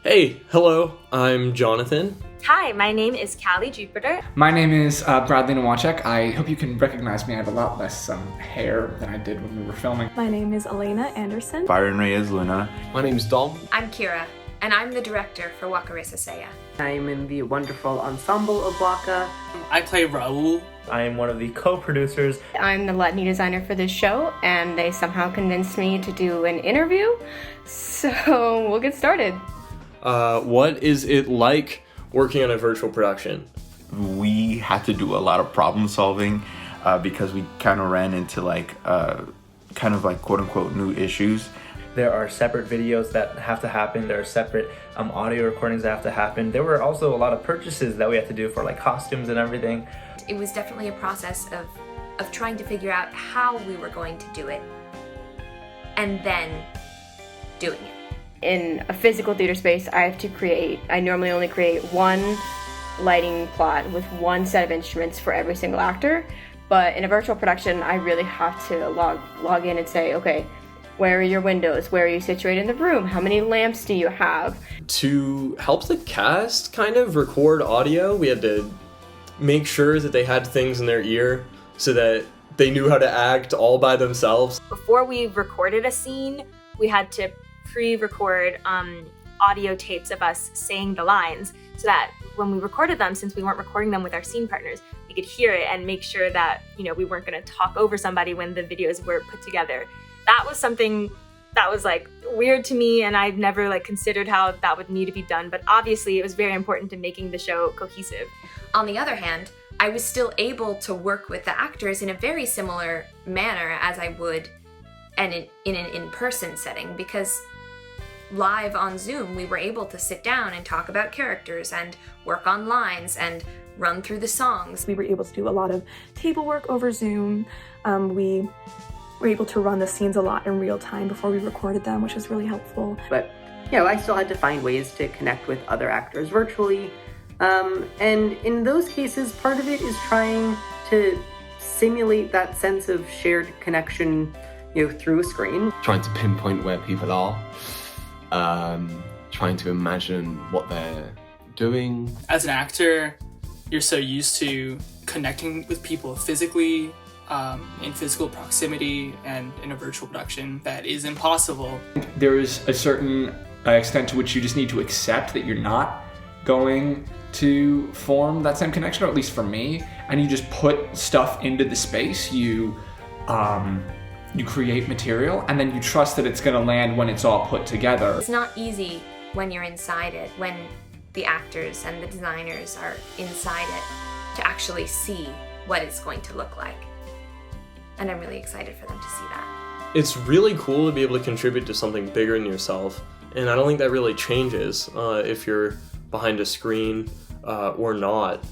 Hey, hello, I'm Jonathan. Hi, my name is Callie Jupiter. My name is Bradley Nowacek. I hope you can recognize me. I have a lot less hair than I did when we were filming. My name is Elena Anderson. Byron Reyes Luna. My name is Dom. I'm Kira, and I'm the director for Wakaresaseya. I'm in the wonderful ensemble of Waka. I play Raul. I am one of the co-producers. I'm the Latin designer for this show, and they somehow convinced me to do an interview, so we'll get started. What is it like working on a virtual production? We had to do a lot of problem solving because we kind of ran into quote unquote new issues. There are separate videos that have to happen. There are separate audio recordings that have to happen. There were also a lot of purchases that we had to do for like costumes and everything. It was definitely a process of trying to figure out how we were going to do it and then doing it. In a physical theater space, I normally only create one lighting plot with one set of instruments for every single actor. But in a virtual production, I really have to log in and say, okay, where are your windows? Where are you situated in the room? How many lamps do you have? To help the cast kind of record audio, we had to make sure that they had things in their ear so that they knew how to act all by themselves. Before we recorded a scene, we had to pre-record audio tapes of us saying the lines so that when we recorded them, since we weren't recording them with our scene partners, we could hear it and make sure that, we weren't going to talk over somebody when the videos were put together. That was something that was weird to me, and I'd never considered how that would need to be done, but obviously it was very important to making the show cohesive. On the other hand, I was still able to work with the actors in a very similar manner as I would in an in-person setting, because live on Zoom, we were able to sit down and talk about characters and work on lines and run through the songs. We were able to do a lot of table work over Zoom. We were able to run the scenes a lot in real time before we recorded them, which was really helpful. But, I still had to find ways to connect with other actors virtually. And in those cases, part of it is trying to simulate that sense of shared connection, through a screen. Trying to pinpoint where people are. Trying to imagine what they're doing. As an actor, you're so used to connecting with people physically, in physical proximity, and in a virtual production that is impossible. There is a certain extent to which you just need to accept that you're not going to form that same connection, or at least for me, and you just put stuff into the space. You create material, and then you trust that it's going to land when it's all put together. It's not easy when you're inside it, when the actors and the designers are inside it, to actually see what it's going to look like. And I'm really excited for them to see that. It's really cool to be able to contribute to something bigger than yourself, and I don't think that really changes if you're behind a screen or not.